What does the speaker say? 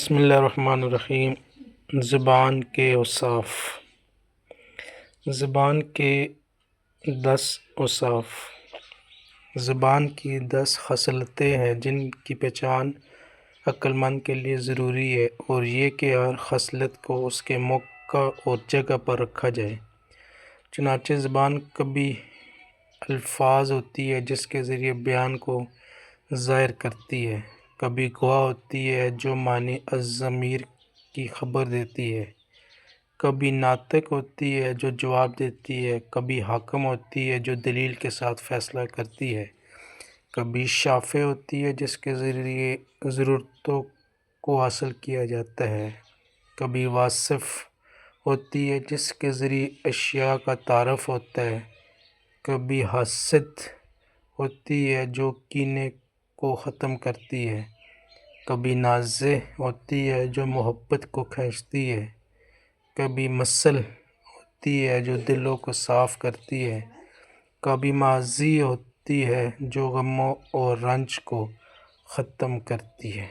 بسم اللہ الرحمن الرحیم۔ زبان کے اوصاف۔ زبان کے 10 اوصاف۔ زبان کی 10 خصلتیں ہیں جن کی پہچان عقل مند کے لیے ضروری ہے، اور یہ کہ ہر خصلت کو اس کے موقع اور جگہ پر رکھا جائے۔ چنانچہ زبان کبھی الفاظ ہوتی ہے جس کے ذریعے بیان کو ظاہر کرتی ہے، کبھی گواہ ہوتی ہے جو معنی الضمیر کی خبر دیتی ہے، کبھی ناطق ہوتی ہے جو جواب دیتی ہے، کبھی حاکم ہوتی ہے جو دلیل کے ساتھ فیصلہ کرتی ہے، کبھی شافع ہوتی ہے جس کے ذریعے ضرورتوں کو حاصل کیا جاتا ہے، کبھی واصف ہوتی ہے جس کے ذریعے اشیاء کا تعارف ہوتا ہے، کبھی حاسد ہوتی ہے جو کینے کو ختم کرتی ہے، کبھی نازع ہوتی ہے جو محبت کو کھینچتی ہے، کبھی مصل ہوتی ہے جو دلوں کو صاف کرتی ہے، کبھی ماضی ہوتی ہے جو غموں اور رنج کو ختم کرتی ہے۔